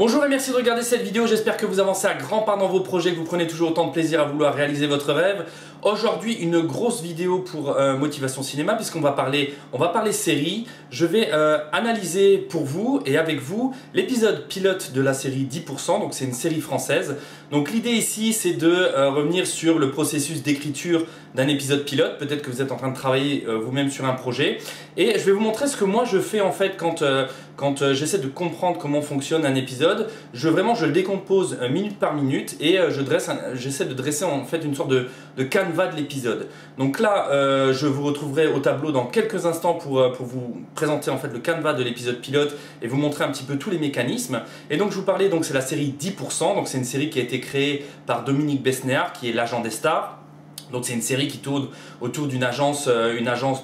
Bonjour et merci de regarder cette vidéo, j'espère que vous avancez à grands pas dans vos projets, que vous prenez toujours autant de plaisir à vouloir réaliser votre rêve. Aujourd'hui, une grosse vidéo pour Motivation Cinéma puisqu'on va parler série. Je vais analyser pour vous et avec vous l'épisode pilote de la série 10%, donc c'est une série française. Donc l'idée ici c'est de revenir sur le processus d'écriture d'un épisode pilote. Peut-être que vous êtes en train de travailler vous-même sur un projet. Et je vais vous montrer ce que moi je fais en fait quand j'essaie de comprendre comment fonctionne un épisode. Je le décompose minute par minute et j'essaie de dresser en fait une sorte de canevas de l'épisode. Donc là, je vous retrouverai au tableau dans quelques instants pour vous présenter en fait le canevas de l'épisode pilote et vous montrer un petit peu tous les mécanismes. Et donc je vous parlais, donc c'est la série 10%, donc c'est une série qui a été créée par Dominique Besnéard qui est l'agent des stars. Donc c'est une série qui tourne autour d'une agence d'agents,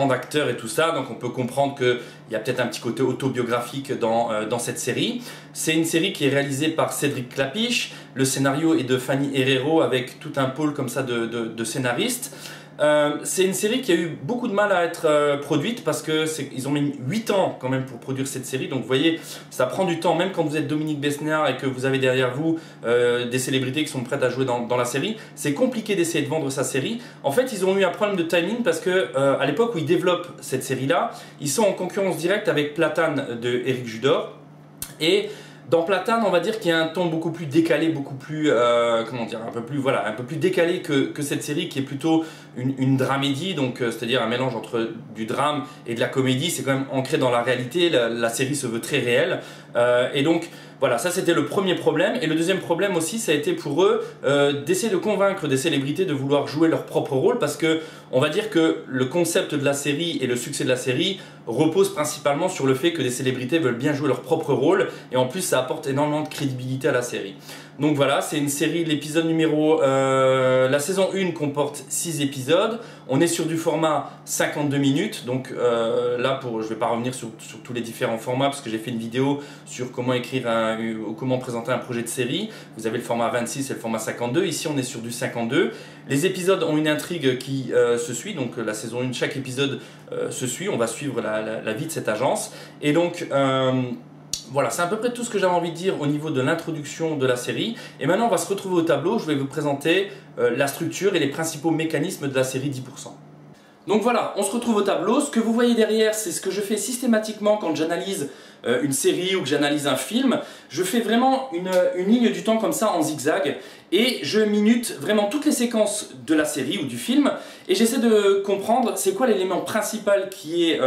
d'acteurs et tout ça, donc on peut comprendre qu'il y a peut-être un petit côté autobiographique dans cette série. C'est une série qui est réalisée par Cédric Clapiche, le scénario est de Fanny Herrero avec tout un pôle comme ça de scénaristes. C'est une série qui a eu beaucoup de mal à être produite parce qu'ils ont mis 8 ans quand même pour produire cette série. Donc vous voyez, ça prend du temps, même quand vous êtes Dominique Besnéard et que vous avez derrière vous des célébrités qui sont prêtes à jouer dans la série. C'est compliqué d'essayer de vendre sa série. En fait, ils ont eu un problème de timing parce que à l'époque où ils développent cette série-là, ils sont en concurrence directe avec Platane de Éric Judor. Et dans Platane, on va dire qu'il y a un ton beaucoup plus décalé, beaucoup plus, comment dire, un peu plus décalé que cette série qui est plutôt une dramédie, donc c'est-à-dire un mélange entre du drame et de la comédie. C'est quand même ancré dans la réalité, la série se veut très réelle. Et donc voilà, ça c'était le premier problème. Et le deuxième problème aussi, ça a été pour eux d'essayer de convaincre des célébrités de vouloir jouer leur propre rôle parce que on va dire que le concept de la série et le succès de la série repose principalement sur le fait que des célébrités veulent bien jouer leur propre rôle et en plus ça apporte énormément de crédibilité à la série. Donc voilà, c'est une série, la saison 1 comporte 6 épisodes. On est sur du format 52 minutes. Donc là, je ne vais pas revenir sur tous les différents formats parce que j'ai fait une vidéo sur comment écrire ou comment présenter un projet de série. Vous avez le format 26 et le format 52. Ici, on est sur du 52. Les épisodes ont une intrigue qui se suit. Donc la saison 1, chaque épisode se suit. On va suivre la vie de cette agence. Et donc voilà, c'est à peu près tout ce que j'avais envie de dire au niveau de l'introduction de la série. Et maintenant, on va se retrouver au tableau. Je vais vous présenter la structure et les principaux mécanismes de la série 10%. Donc voilà, on se retrouve au tableau. Ce que vous voyez derrière, c'est ce que je fais systématiquement quand j'analyse une série ou que j'analyse un film. Je fais vraiment une ligne du temps comme ça en zigzag et je minute vraiment toutes les séquences de la série ou du film et j'essaie de comprendre c'est quoi l'élément principal qui est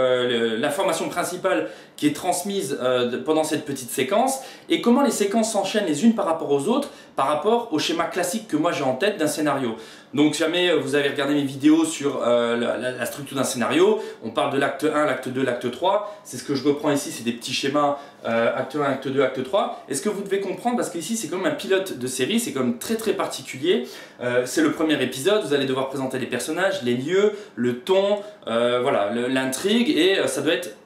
l'information principale qui est transmise pendant cette petite séquence et comment les séquences s'enchaînent les unes par rapport aux autres par rapport au schéma classique que moi j'ai en tête d'un scénario. Donc jamais vous avez regardé mes vidéos sur la structure d'un scénario, on parle de l'acte 1, l'acte 2, l'acte 3, c'est ce que je reprends ici, c'est des petits schémas acte 1, acte 2, acte 3. Et ce que vous devez comprendre, parce qu'ici c'est comme un pilote de série, c'est comme très particulier, c'est le premier épisode, vous allez devoir présenter les personnages, les lieux, le ton, voilà, l'intrigue et ça doit être,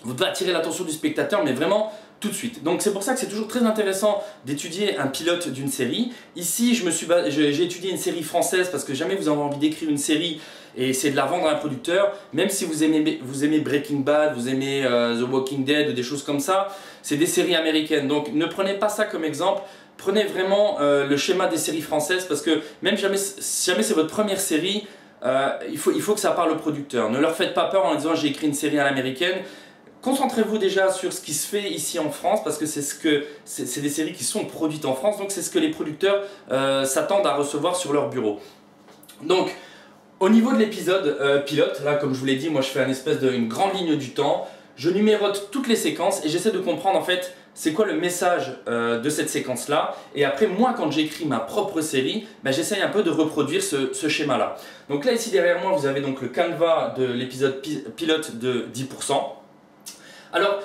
vous devez attirer l'attention du spectateur mais vraiment tout de suite. Donc c'est pour ça que c'est toujours très intéressant d'étudier un pilote d'une série. Ici j'ai étudié une série française parce que jamais vous avez envie d'écrire une série et essayer de la vendre à un producteur, même si vous aimez Breaking Bad, vous aimez The Walking Dead ou des choses comme ça, c'est des séries américaines. Donc ne prenez pas ça comme exemple, prenez vraiment le schéma des séries françaises parce que même jamais c'est votre première série, il faut que ça parle au producteur. Ne leur faites pas peur en disant j'ai écrit une série à l'américaine. Concentrez-vous déjà sur ce qui se fait ici en France parce que c'est des séries qui sont produites en France, donc c'est ce que les producteurs s'attendent à recevoir sur leur bureau. Donc au niveau de l'épisode pilote, là comme je vous l'ai dit, moi je fais une grande ligne du temps, je numérote toutes les séquences et j'essaie de comprendre en fait c'est quoi le message de cette séquence là et après moi quand j'écris ma propre série, ben, j'essaye un peu de reproduire ce schéma là. Donc là ici derrière moi vous avez donc le canevas de l'épisode pilote de 10%. Alors,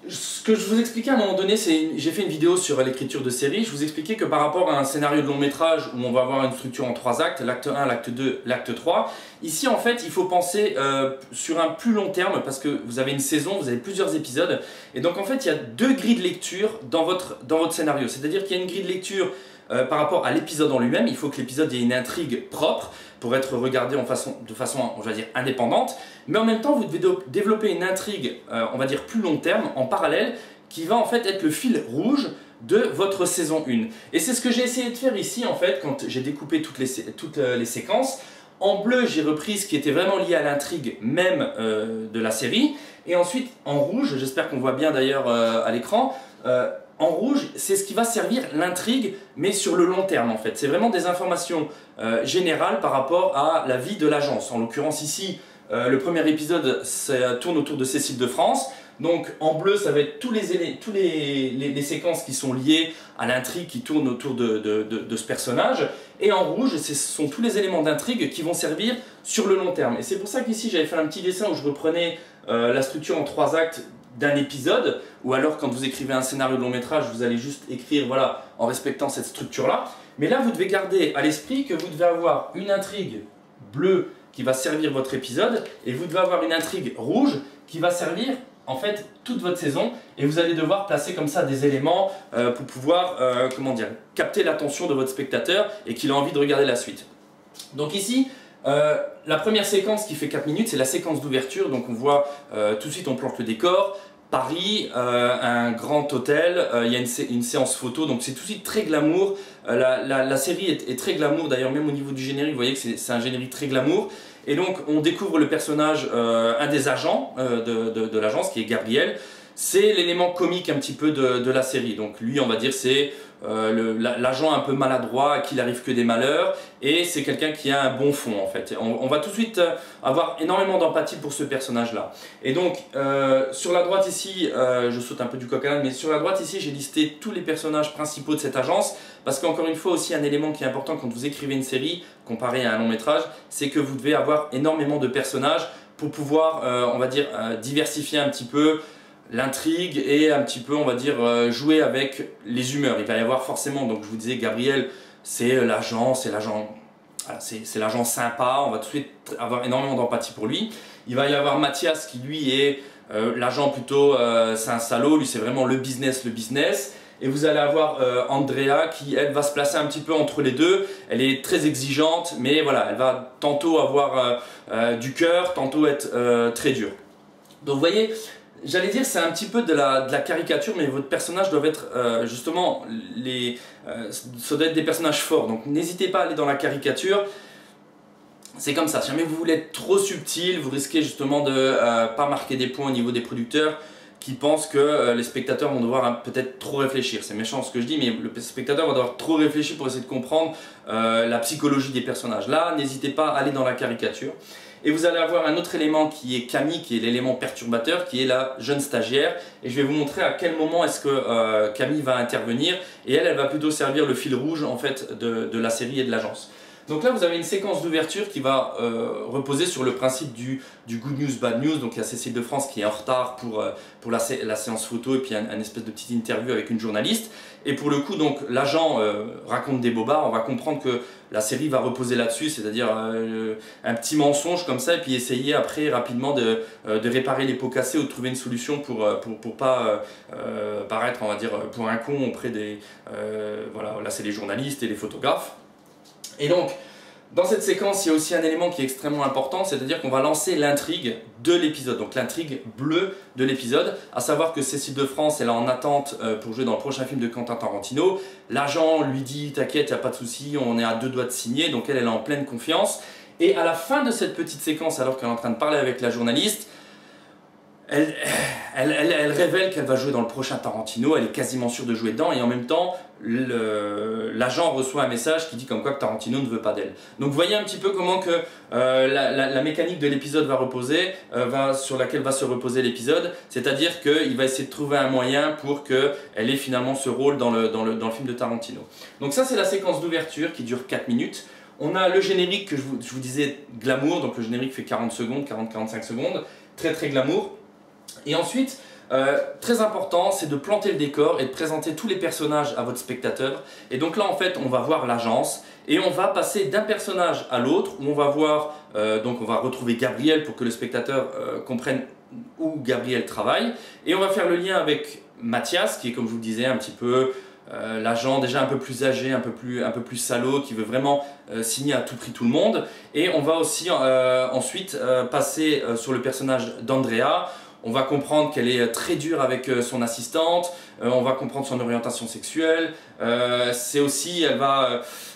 ce que je vous expliquais à un moment donné, j'ai fait une vidéo sur l'écriture de série, je vous expliquais que par rapport à un scénario de long métrage où on va avoir une structure en 3 actes, l'acte 1, l'acte 2, l'acte 3, ici en fait il faut penser sur un plus long terme parce que vous avez une saison, vous avez plusieurs épisodes et donc en fait il y a 2 grilles de lecture dans votre scénario, c'est-à-dire qu'il y a une grille de lecture par rapport à l'épisode en lui-même, il faut que l'épisode ait une intrigue propre pour être regardé de façon, on va dire, indépendante. Mais en même temps, vous devez développer une intrigue, on va dire, plus long terme, en parallèle, qui va en fait être le fil rouge de votre saison 1. Et c'est ce que j'ai essayé de faire ici en fait quand j'ai découpé toutes les séquences. En bleu, j'ai repris ce qui était vraiment lié à l'intrigue même de la série. Et ensuite, en rouge, j'espère qu'on voit bien d'ailleurs à l'écran, en rouge, c'est ce qui va servir l'intrigue, mais sur le long terme en fait. C'est vraiment des informations générales par rapport à la vie de l'agence. En l'occurrence ici, le premier épisode ça tourne autour de Cécile de France. Donc en bleu, ça va être tous les séquences qui sont liées à l'intrigue qui tournent autour de ce personnage. Et en rouge, ce sont tous les éléments d'intrigue qui vont servir sur le long terme. Et c'est pour ça qu'ici, j'avais fait un petit dessin où je reprenais la structure en 3 actes d'un épisode. Ou alors, quand vous écrivez un scénario de long métrage, vous allez juste écrire voilà, en respectant cette structure-là. Mais là, vous devez garder à l'esprit que vous devez avoir une intrigue bleue qui va servir votre épisode. Et vous devez avoir une intrigue rouge qui va servir en fait toute votre saison, et vous allez devoir placer comme ça des éléments pour pouvoir comment dire, capter l'attention de votre spectateur et qu'il a envie de regarder la suite. Donc ici, la première séquence qui fait 4 minutes, c'est la séquence d'ouverture. Donc on voit tout de suite, on plante le décor, Paris, un grand hôtel, il y a une séance photo, donc c'est tout de suite très glamour. La série est très glamour, d'ailleurs même au niveau du générique, vous voyez que c'est un générique très glamour. Et donc on découvre le personnage, un des agents de l'agence qui est Gabriel. C'est l'élément comique un petit peu de la série. Donc lui on va dire c'est l'agent un peu maladroit à qui il arrive que des malheurs. Et c'est quelqu'un qui a un bon fond en fait. On va tout de suite avoir énormément d'empathie pour ce personnage là. Et donc sur la droite ici, je saute un peu du coq à l'âne, mais sur la droite ici j'ai listé tous les personnages principaux de cette agence. Parce qu'encore une fois aussi un élément qui est important quand vous écrivez une série comparé à un long métrage, c'est que vous devez avoir énormément de personnages pour pouvoir on va dire diversifier un petit peu l'intrigue et un petit peu on va dire jouer avec les humeurs. Il va y avoir forcément, donc je vous disais Gabriel c'est l'agent sympa, on va tout de suite avoir énormément d'empathie pour lui. Il va y avoir Mathias qui lui est l'agent plutôt c'est un salaud, lui c'est vraiment le business. Et vous allez avoir Andrea qui, elle, va se placer un petit peu entre les deux. Elle est très exigeante, mais voilà, elle va tantôt avoir du cœur, tantôt être très dure. Donc vous voyez, j'allais dire c'est un petit peu de la caricature, mais votre personnage doit être justement, ça doit être des personnages forts. Donc n'hésitez pas à aller dans la caricature. C'est comme ça, si jamais vous voulez être trop subtil, vous risquez justement de pas marquer des points au niveau des producteurs qui pensent que les spectateurs vont devoir peut-être trop réfléchir. C'est méchant ce que je dis, mais le spectateur va devoir trop réfléchir pour essayer de comprendre la psychologie des personnages. Là, n'hésitez pas à aller dans la caricature. Et vous allez avoir un autre élément qui est Camille, qui est l'élément perturbateur, qui est la jeune stagiaire. Et je vais vous montrer à quel moment est-ce que Camille va intervenir. Et elle va plutôt servir le fil rouge en fait, de la série et de l'agence. Donc là, vous avez une séquence d'ouverture qui va reposer sur le principe du good news, bad news. Donc il y a Cécile de France qui est en retard pour la séance photo et puis une espèce de petite interview avec une journaliste. Et pour le coup, donc l'agent raconte des bobards. On va comprendre que la série va reposer là-dessus, c'est-à-dire un petit mensonge comme ça et puis essayer après rapidement de réparer les pots cassés ou de trouver une solution pour pas paraître, on va dire, pour un con auprès des... voilà, là c'est les journalistes et les photographes. Et donc, dans cette séquence, il y a aussi un élément qui est extrêmement important, c'est-à-dire qu'on va lancer l'intrigue de l'épisode, donc l'intrigue bleue de l'épisode, à savoir que Cécile de France, elle est en attente pour jouer dans le prochain film de Quentin Tarantino. L'agent lui dit « T'inquiète, il n'y a pas de souci, on est à 2 doigts de signer », donc elle est en pleine confiance. Et à la fin de cette petite séquence, alors qu'elle est en train de parler avec la journaliste, elle révèle qu'elle va jouer dans le prochain Tarantino, elle est quasiment sûre de jouer dedans et en même temps l'agent reçoit un message qui dit comme quoi que Tarantino ne veut pas d'elle. Donc vous voyez un petit peu comment que la mécanique de l'épisode va reposer, sur laquelle va se reposer l'épisode, c'est-à-dire qu'il va essayer de trouver un moyen pour qu'elle ait finalement ce rôle dans le film de Tarantino. Donc ça c'est la séquence d'ouverture qui dure 4 minutes. On a le générique que je vous disais glamour, donc le générique fait 40 secondes, 40-45 secondes, très très glamour. Et ensuite, très important, c'est de planter le décor et de présenter tous les personnages à votre spectateur. Et donc là, en fait, on va voir l'agence et on va passer d'un personnage à l'autre où on va voir, donc on va retrouver Gabriel pour que le spectateur comprenne où Gabriel travaille. Et on va faire le lien avec Mathias, qui est, comme je vous le disais, un petit peu l'agent déjà un peu plus âgé, un peu plus salaud, qui veut vraiment signer à tout prix tout le monde. Et on va aussi ensuite passer sur le personnage d'Andrea. On va comprendre qu'elle est très dure avec son assistante, on va comprendre son orientation sexuelle, c'est aussi,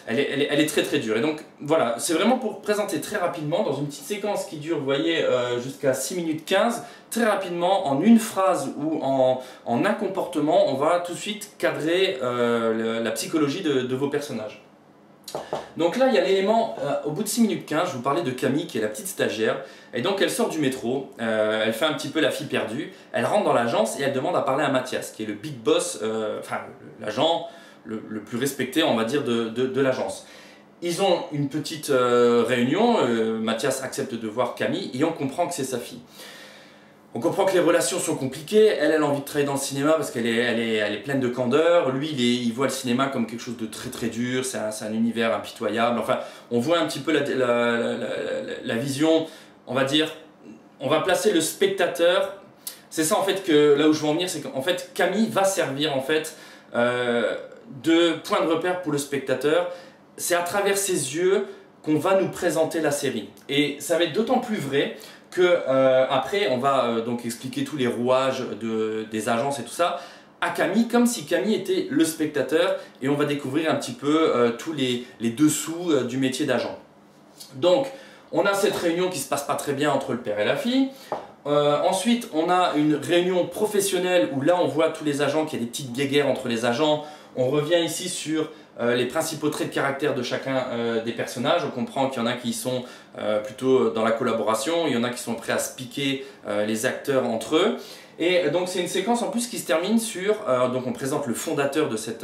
elle est très très dure. Et donc voilà, c'est vraiment pour présenter très rapidement, dans une petite séquence qui dure, vous voyez, jusqu'à 6 minutes 15, très rapidement, en une phrase ou en un comportement, on va tout de suite cadrer la psychologie de vos personnages. Donc là, il y a l'élément, au bout de 6 minutes 15, je vous parlais de Camille qui est la petite stagiaire. Et donc elle sort du métro, elle fait un petit peu la fille perdue, elle rentre dans l'agence et elle demande à parler à Mathias, qui est le big boss, enfin l'agent le plus respecté, on va dire, de l'agence. Ils ont une petite réunion, Mathias accepte de voir Camille et on comprend que c'est sa fille. On comprend que les relations sont compliquées, elle a envie de travailler dans le cinéma parce qu'elle est pleine de candeur, lui il voit le cinéma comme quelque chose de très très dur, c'est un univers impitoyable, enfin on voit un petit peu la vision, on va dire, on va placer le spectateur, c'est ça en fait que là où je veux en venir, c'est qu'en fait Camille va servir en fait de point de repère pour le spectateur, c'est à travers ses yeux qu'on va nous présenter la série et ça va être d'autant plus vrai que après on va donc expliquer tous les rouages des agences et tout ça à Camille, comme si Camille était le spectateur et on va découvrir un petit peu tous les dessous du métier d'agent. Donc on a cette réunion qui se passe pas très bien entre le père et la fille. Ensuite on a une réunion professionnelle où là on voit tous les agents, qu'il y a des petites guéguerres entre les agents. On revient ici sur les principaux traits de caractère de chacun des personnages. On comprend qu'il y en a qui sont plutôt dans la collaboration, il y en a qui sont prêts à se piquer les acteurs entre eux. Et donc c'est une séquence en plus qui se termine sur, donc on présente le fondateur de cette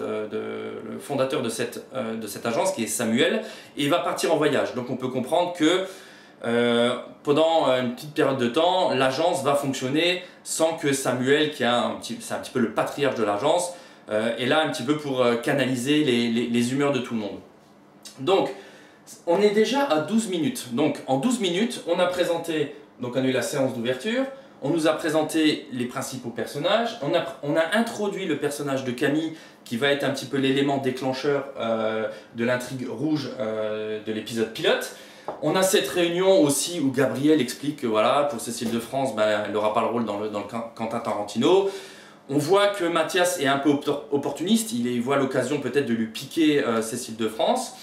agence qui est Samuel, et il va partir en voyage. Donc on peut comprendre que pendant une petite période de temps, l'agence va fonctionner sans que Samuel, c'est un petit peu le patriarche de l'agence, est là un petit peu pour canaliser les humeurs de tout le monde. Donc on est déjà à 12 minutes. Donc en 12 minutes, on a présenté, donc on a eu la séance d'ouverture, on nous a présenté les principaux personnages, on a introduit le personnage de Camille qui va être un petit peu l'élément déclencheur de l'intrigue rouge de l'épisode pilote. On a cette réunion aussi où Gabriel explique que voilà, pour Cécile de France, elle n'aura pas le rôle dans le Quentin Tarantino. On voit que Mathias est un peu opportuniste, il voit l'occasion peut-être de lui piquer Cécile de France.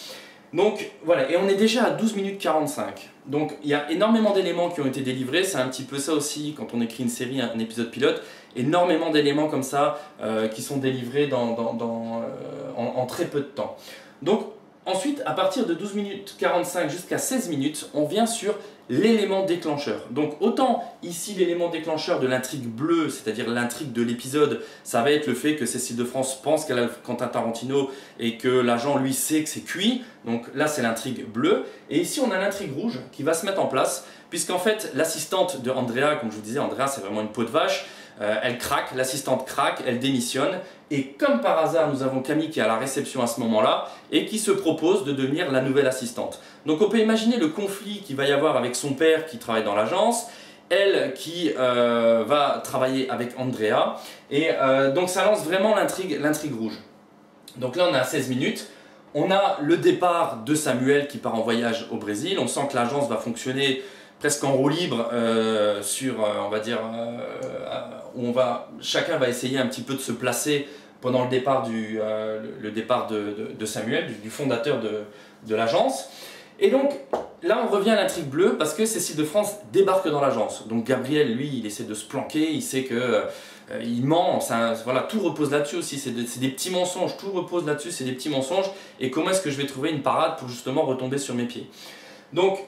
Donc voilà, et on est déjà à 12 minutes 45. Donc il y a énormément d'éléments qui ont été délivrés, c'est un petit peu ça aussi quand on écrit une série, un épisode pilote, énormément d'éléments comme ça qui sont délivrés en très peu de temps. Donc ensuite, à partir de 12 minutes 45 jusqu'à 16 minutes, on vient sur l'élément déclencheur. Donc autant ici l'élément déclencheur de l'intrigue bleue, c'est-à-dire l'intrigue de l'épisode, ça va être le fait que Cécile de France pense qu'elle a le Quentin Tarantino et que l'agent lui sait que c'est cuit. Donc là c'est l'intrigue bleue. Et ici on a l'intrigue rouge qui va se mettre en place, puisqu'en fait l'assistante de Andrea, comme je vous disais, Andrea c'est vraiment une peau de vache, elle craque, l'assistante craque, elle démissionne. Et comme par hasard, nous avons Camille qui est à la réception à ce moment-là et qui se propose de devenir la nouvelle assistante. Donc on peut imaginer le conflit qu'il va y avoir avec son père qui travaille dans l'agence, elle qui va travailler avec Andrea. Et donc ça lance vraiment l'intrigue rouge. Donc là on est à 16 minutes. On a le départ de Samuel qui part en voyage au Brésil. On sent que l'agence va fonctionner presque en roue libre on va dire, où chacun va essayer un petit peu de se placer pendant le départ de Samuel, du fondateur de l'agence. Et donc là on revient à l'intrigue bleue parce que Cécile de France débarque dans l'agence. Donc Gabriel, lui, il essaie de se planquer, il sait que il ment, voilà, tout repose là-dessus aussi, c'est des petits mensonges, tout repose là-dessus, c'est des petits mensonges. Et comment est-ce que je vais trouver une parade pour justement retomber sur mes pieds? Donc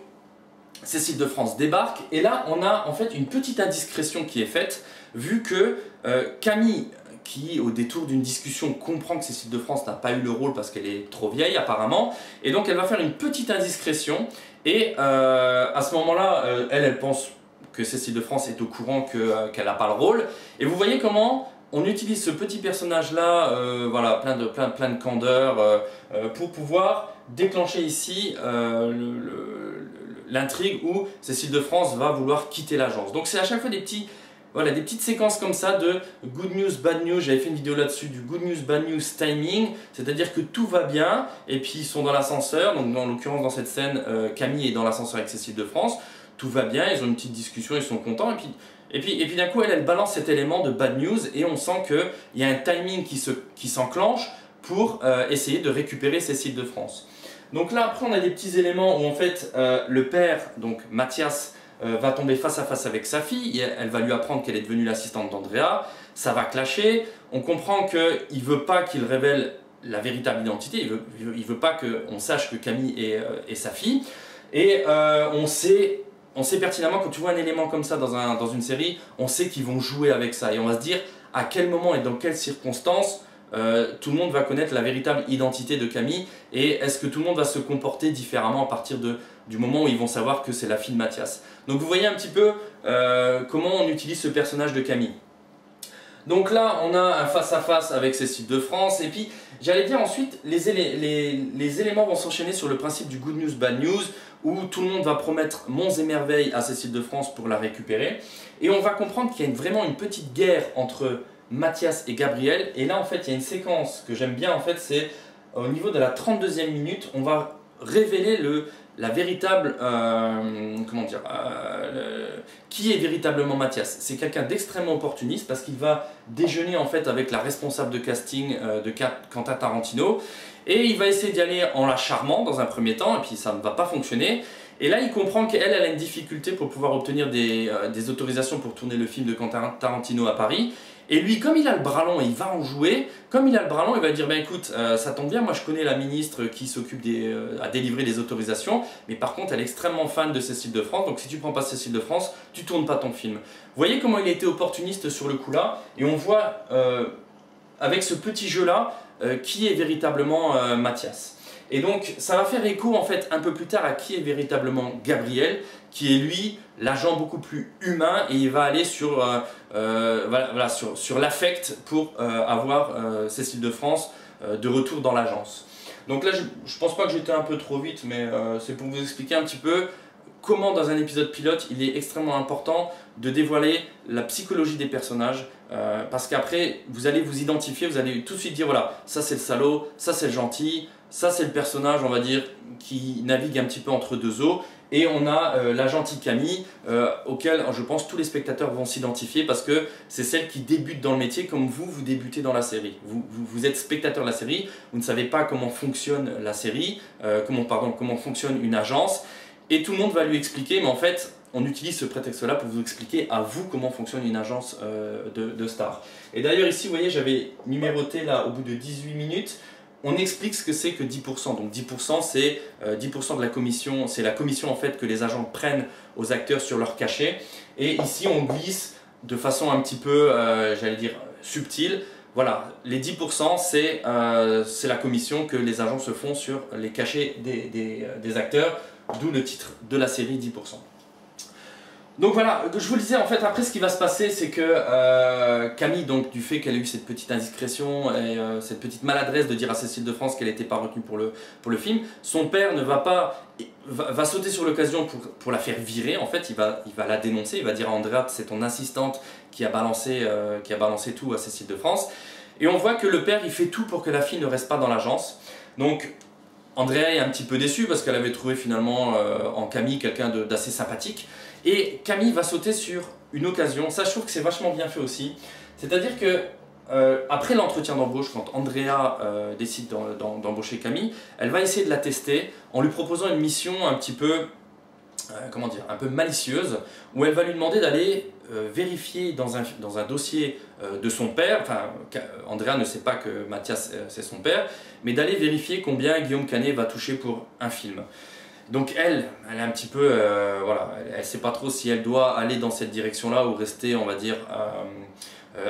Cécile de France débarque et là on a en fait une petite indiscrétion qui est faite vu que Camille, qui au détour d'une discussion comprend que Cécile de France n'a pas eu le rôle parce qu'elle est trop vieille apparemment, et donc elle va faire une petite indiscrétion et à ce moment là elle pense que Cécile de France est au courant qu'elle n'a pas le rôle, et vous voyez comment on utilise ce petit personnage là, voilà, plein de candeur pour pouvoir déclencher ici l'intrigue où Cécile de France va vouloir quitter l'agence. Donc c'est à chaque fois des petites séquences comme ça de good news, bad news. J'avais fait une vidéo là-dessus du good news, bad news timing, c'est-à-dire que tout va bien et puis ils sont dans l'ascenseur. Donc en l'occurrence dans cette scène, Camille est dans l'ascenseur avec Cécile de France. tout va bien, ils ont une petite discussion, ils sont contents, et puis d'un coup elle balance cet élément de bad news, et on sent qu'il y a un timing qui s'enclenche pour essayer de récupérer Cécile de France. Donc là après on a des petits éléments où en fait le père, donc Mathias, va tomber face à face avec sa fille, elle va lui apprendre qu'elle est devenue l'assistante d'Andrea, ça va clasher, on comprend qu'il ne veut pas qu'il révèle la véritable identité, il veut pas qu'on sache que Camille est sa fille, et on sait pertinemment que tu vois un élément comme ça dans une série, on sait qu'ils vont jouer avec ça, et on va se dire à quel moment et dans quelles circonstances tout le monde va connaître la véritable identité de Camille, et est-ce que tout le monde va se comporter différemment à partir du moment où ils vont savoir que c'est la fille de Mathias. Donc vous voyez un petit peu comment on utilise ce personnage de Camille. Donc là on a un face-à-face avec Cécile de France, et puis j'allais dire ensuite les éléments vont s'enchaîner sur le principe du good news, bad news, où tout le monde va promettre monts et merveilles à Cécile de France pour la récupérer, et on va comprendre qu'il y a vraiment une petite guerre entre Mathias et Gabriel, et là en fait il y a une séquence que j'aime bien, en fait c'est au niveau de la 32e minute, on va révéler la véritable, comment dire, qui est véritablement Mathias. C'est quelqu'un d'extrêmement opportuniste parce qu'il va déjeuner en fait avec la responsable de casting de Quentin Tarantino, et il va essayer d'y aller en la charmant dans un premier temps, et puis ça ne va pas fonctionner. Et là, il comprend qu'elle a une difficulté pour pouvoir obtenir des autorisations pour tourner le film de Quentin Tarantino à Paris. Et lui, comme il a le bras long, il va en jouer. Comme il a le bras long, il va dire ben écoute, ça tombe bien, moi je connais la ministre qui s'occupe à délivrer des autorisations, mais par contre elle est extrêmement fan de Cécile de France, donc si tu prends pas Cécile de France, tu tournes pas ton film. Vous voyez comment il a été opportuniste sur le coup là, et on voit avec ce petit jeu là qui est véritablement Mathias. Et donc ça va faire écho en fait un peu plus tard à qui est véritablement Gabriel, qui est lui l'agent beaucoup plus humain, et il va aller sur l'affect pour avoir Cécile de France de retour dans l'agence. Donc là je pense pas que j'étais un peu trop vite, mais c'est pour vous expliquer un petit peu comment dans un épisode pilote il est extrêmement important de dévoiler la psychologie des personnages, parce qu'après vous allez vous identifier, vous allez tout de suite dire voilà, ça c'est le salaud, ça c'est le gentil, ça c'est le personnage on va dire qui navigue un petit peu entre deux eaux, et on a la gentille Camille auquel je pense tous les spectateurs vont s'identifier, parce que c'est celle qui débute dans le métier comme vous débutez dans la série. Vous êtes spectateur de la série, vous ne savez pas comment fonctionne la série, comment fonctionne une agence, et tout le monde va lui expliquer, mais en fait on utilise ce prétexte-là pour vous expliquer à vous comment fonctionne une agence de stars. Et d'ailleurs ici, vous voyez, j'avais numéroté là au bout de 18 minutes, on explique ce que c'est que 10%. Donc 10% c'est 10% de la commission, c'est la commission en fait que les agents prennent aux acteurs sur leur cachet. Et ici on glisse de façon un petit peu, j'allais dire, subtile. Voilà, les 10% c'est la commission que les agents se font sur les cachets des acteurs, d'où le titre de la série 10%. Donc voilà, je vous le disais, en fait, après ce qui va se passer, c'est que Camille, donc du fait qu'elle a eu cette petite indiscrétion et cette petite maladresse de dire à Cécile de France qu'elle n'était pas retenue pour le film, son père ne va sauter sur l'occasion pour la faire virer. En fait, il va la dénoncer, il va dire à Andrea c'est ton assistante qui a balancé tout à Cécile de France. Et on voit que le père, il fait tout pour que la fille ne reste pas dans l'agence. Donc Andrea est un petit peu déçue parce qu'elle avait trouvé finalement en Camille quelqu'un d'assez sympathique. Et Camille va sauter sur une occasion, ça je trouve que c'est vachement bien fait aussi. C'est-à-dire que après l'entretien d'embauche, quand Andrea décide d'embaucher Camille, elle va essayer de la tester en lui proposant une mission un petit peu, comment dire, un peu malicieuse, où elle va lui demander d'aller vérifier dans un dossier de son père, enfin Andrea ne sait pas que Mathias c'est son père, mais d'aller vérifier combien Guillaume Canet va toucher pour un film. Donc elle est un petit peu, voilà, elle ne sait pas trop si elle doit aller dans cette direction-là ou rester, on va dire,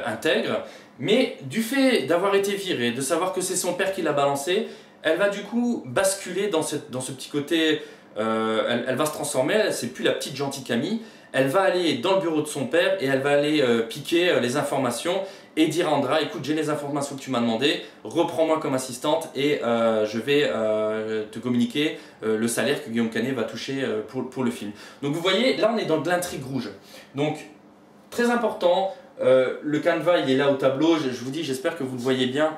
intègre. Mais du fait d'avoir été virée, de savoir que c'est son père qui l'a balancé, elle va du coup basculer dans ce petit côté, elle va se transformer, c'est plus la petite gentille Camille, elle va aller dans le bureau de son père et elle va aller piquer les informations et dire à Andrea, écoute, j'ai les informations que tu m'as demandé, reprends-moi comme assistante et je vais te communiquer le salaire que Guillaume Canet va toucher pour le film. Donc vous voyez, là on est dans de l'intrigue rouge. Donc très important, le canevas il est là au tableau, je vous dis, j'espère que vous le voyez bien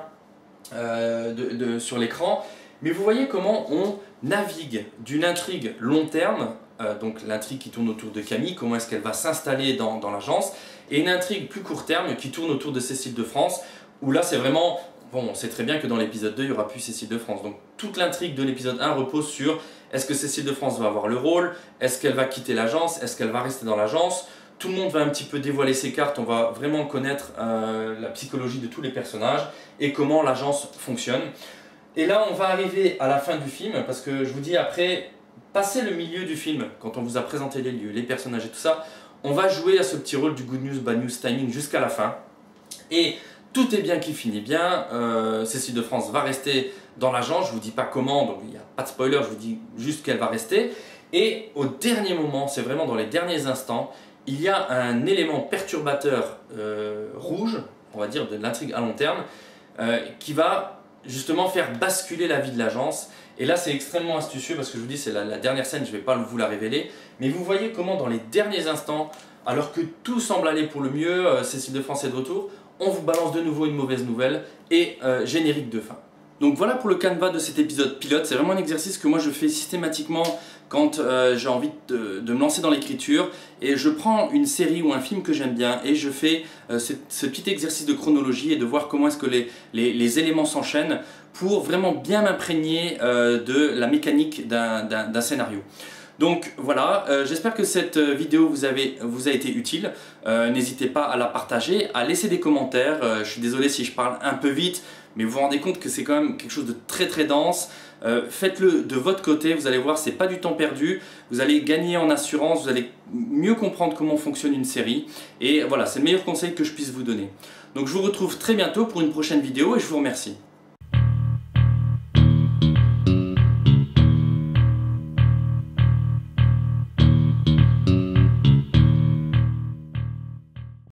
sur l'écran. Mais vous voyez comment on navigue d'une intrigue long terme donc l'intrigue qui tourne autour de Camille, comment est-ce qu'elle va s'installer dans l'agence, et une intrigue plus court terme qui tourne autour de Cécile de France, où là c'est vraiment, bon, on sait très bien que dans l'épisode 2 il n'y aura plus Cécile de France, donc toute l'intrigue de l'épisode 1 repose sur est-ce que Cécile de France va avoir le rôle, est-ce qu'elle va quitter l'agence, est-ce qu'elle va rester dans l'agence. Tout le monde va un petit peu dévoiler ses cartes, on va vraiment connaître la psychologie de tous les personnages et comment l'agence fonctionne. Et là on va arriver à la fin du film, parce que je vous dis après, passer le milieu du film, quand on vous a présenté les lieux, les personnages et tout ça, on va jouer à ce petit rôle du good news, bad news timing jusqu'à la fin. Et tout est bien qui finit bien, Cécile de France va rester dans l'agence, je ne vous dis pas comment, donc il n'y a pas de spoiler, je vous dis juste qu'elle va rester. Et au dernier moment, c'est vraiment dans les derniers instants, il y a un élément perturbateur rouge, on va dire de l'intrigue à long terme, qui va justement faire basculer la vie de l'agence. Et là c'est extrêmement astucieux parce que je vous dis c'est la dernière scène, je ne vais pas vous la révéler, mais vous voyez comment dans les derniers instants, alors que tout semble aller pour le mieux, Cécile de France est de retour, on vous balance de nouveau une mauvaise nouvelle et générique de fin. Donc voilà pour le canevas de cet épisode pilote, c'est vraiment un exercice que moi je fais systématiquement quand j'ai envie de me lancer dans l'écriture, et je prends une série ou un film que j'aime bien et je fais ce petit exercice de chronologie et de voir comment est-ce que les éléments s'enchaînent pour vraiment bien m'imprégner de la mécanique d'un scénario. Donc voilà, j'espère que cette vidéo vous a été utile. N'hésitez pas à la partager, à laisser des commentaires. Je suis désolé si je parle un peu vite, mais vous vous rendez compte que c'est quand même quelque chose de très très dense. Faites-le de votre côté, vous allez voir, c'est pas du temps perdu. Vous allez gagner en assurance, vous allez mieux comprendre comment fonctionne une série. Et voilà, c'est le meilleur conseil que je puisse vous donner. Donc je vous retrouve très bientôt pour une prochaine vidéo et je vous remercie.